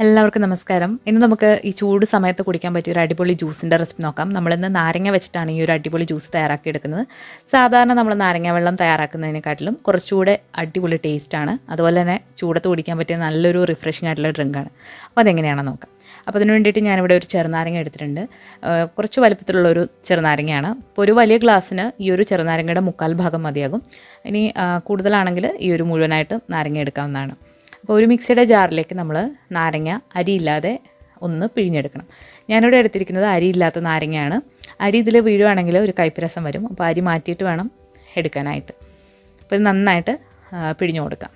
എല്ലാവർക്കും നമസ്കാരം. ഇന്ന് നമുക്ക് ഈ ചൂട് സമയത്ത് കുടിക്കാൻ പറ്റിയ ഒരു അടിപൊളി ജ്യൂസിൻ്റെ റെസിപ്പി നോക്കാം. നമ്മളിന്ന് നാരങ്ങ വെച്ചിട്ടാണ് ഈ ഒരു അടിപൊളി ജ്യൂസ് തയ്യാറാക്കിയെടുക്കുന്നത്. സാധാരണ നമ്മൾ നാരങ്ങ വെള്ളം തയ്യാറാക്കുന്നതിനെക്കാട്ടിലും കുറച്ചുകൂടെ അടിപൊളി ടേസ്റ്റാണ്. അതുപോലെ തന്നെ ചൂടത്ത് കുടിക്കാൻ പറ്റിയ നല്ലൊരു റിഫ്രഷിംഗ് ആയിട്ടുള്ള ഡ്രിങ്കാണ്. അപ്പോൾ അതെങ്ങനെയാണെന്ന് നോക്കാം. അപ്പോൾ അതിന് വേണ്ടിയിട്ട് ഞാനിവിടെ ഒരു ചെറുനാരങ്ങ എടുത്തിട്ടുണ്ട്. കുറച്ച് വലുപ്പത്തിലുള്ളൊരു ചെറുനാരങ്ങയാണ്. അപ്പോൾ ഒരു വലിയ ഗ്ലാസ്സിന് ഈ ഒരു ചെറുനാരങ്ങയുടെ 1/4 ഭാഗം മതിയാകും. ഇനി കൂടുതലാണെങ്കിൽ ഈ ഒരു മുഴുവനായിട്ട് നാരങ്ങ എടുക്കാവുന്നതാണ്. അപ്പോൾ ഒരു മിക്സിയുടെ ജാറിലേക്ക് നമ്മൾ നാരങ്ങ അരിയില്ലാതെ ഒന്ന് പിഴിഞ്ഞെടുക്കണം. ഞാനിവിടെ എടുത്തിരിക്കുന്നത് അരിയില്ലാത്ത നാരങ്ങയാണ്. അരി ഇതിൽ വീഴുവാണെങ്കിൽ ഒരു കയ്പ്പ് വരും. അപ്പോൾ അരി മാറ്റിയിട്ട് വേണം എടുക്കാനായിട്ട്. അപ്പോൾ ഇത് നന്നായിട്ട് പിഴിഞ്ഞു കൊടുക്കാം.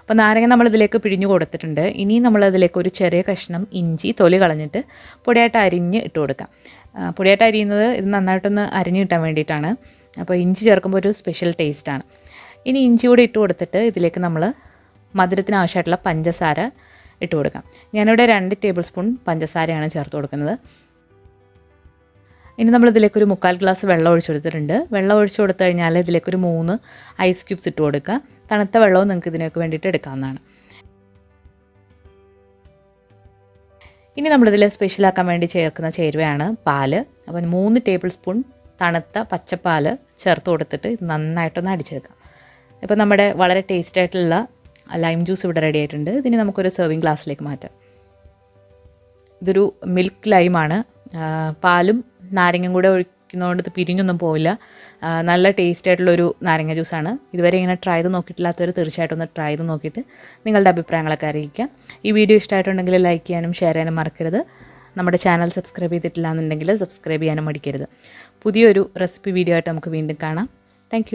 അപ്പോൾ നാരങ്ങ നമ്മളിതിലേക്ക് പിഴിഞ്ഞു കൊടുത്തിട്ടുണ്ട്. ഇനി നമ്മളതിലേക്ക് ഒരു ചെറിയ കഷ്ണം ഇഞ്ചി തൊലി കളഞ്ഞിട്ട് പൊടിയായിട്ട് അരിഞ്ഞ് ഇട്ട് കൊടുക്കാം. പൊടിയായിട്ട് അരിയുന്നത് ഇത് നന്നായിട്ടൊന്ന് അരിഞ്ഞ് കിട്ടാൻ വേണ്ടിയിട്ടാണ്. അപ്പോൾ ഇഞ്ചി ചേർക്കുമ്പോൾ ഒരു സ്പെഷ്യൽ ടേസ്റ്റാണ്. ഇനി ഇഞ്ചി കൂടി ഇട്ട് കൊടുത്തിട്ട് ഇതിലേക്ക് നമ്മൾ മധുരത്തിന് ആവശ്യമായിട്ടുള്ള പഞ്ചസാര ഇട്ട് കൊടുക്കാം. ഞാനിവിടെ 2 ടേബിൾ സ്പൂൺ പഞ്ചസാരയാണ് ചേർത്ത് കൊടുക്കുന്നത്. ഇനി നമ്മളിതിലേക്കൊരു 1/4 ഗ്ലാസ് വെള്ളം ഒഴിച്ചു കൊടുത്തിട്ടുണ്ട്. വെള്ളം ഒഴിച്ചു കൊടുത്തു കഴിഞ്ഞാൽ ഇതിലേക്കൊരു 3 ഐസ് ക്യൂബ്സ് ഇട്ട് കൊടുക്കുക. തണുത്ത വെള്ളവും നിങ്ങൾക്ക് ഇതിനൊക്കെ വേണ്ടിയിട്ട് എടുക്കാവുന്നതാണ്. ഇനി നമ്മളിതിൽ സ്പെഷ്യലാക്കാൻ വേണ്ടി ചേർക്കുന്ന ചേരുവയാണ് പാല്. അപ്പം 3 ടേബിൾ സ്പൂൺ തണുത്ത പച്ചപ്പാൽ ചേർത്ത് കൊടുത്തിട്ട് ഇത് നന്നായിട്ടൊന്ന് അടിച്ചെടുക്കാം. ഇപ്പോൾ നമ്മുടെ വളരെ ടേസ്റ്റ് ആയിട്ടുള്ള ലൈം ജ്യൂസ് ഇവിടെ റെഡി ആയിട്ടുണ്ട്. ഇതിന് നമുക്കൊരു സെർവിങ് ഗ്ലാസ്സിലേക്ക് മാറ്റാം. ഇതൊരു മിൽക്ക് ലൈമാണ്. പാലും നാരങ്ങയും കൂടെ ഒഴിക്കുന്നതുകൊണ്ട് ഇത് പിരിഞ്ഞൊന്നും പോവില്ല. നല്ല ടേസ്റ്റ് ആയിട്ടുള്ളൊരു നാരങ്ങ ജ്യൂസാണ്. ഇതുവരെ ഇങ്ങനെ ട്രൈ ചെയ്ത് നോക്കിയിട്ടില്ലാത്തവർ തീർച്ചയായിട്ടും ഒന്ന് ട്രൈ ചെയ്ത് നോക്കിയിട്ട് നിങ്ങളുടെ അഭിപ്രായങ്ങളൊക്കെ അറിയിക്കുക. ഈ വീഡിയോ ഇഷ്ടമായിട്ടുണ്ടെങ്കിൽ ലൈക്ക് ചെയ്യാനും ഷെയർ ചെയ്യാനും മറക്കരുത്. നമ്മുടെ ചാനൽ സബ്സ്ക്രൈബ് ചെയ്തിട്ടില്ല എന്നുണ്ടെങ്കിൽ സബ്സ്ക്രൈബ് ചെയ്യാനും മടിക്കരുത്. പുതിയൊരു റെസിപ്പി വീഡിയോ ആയിട്ട് നമുക്ക് വീണ്ടും കാണാം. താങ്ക്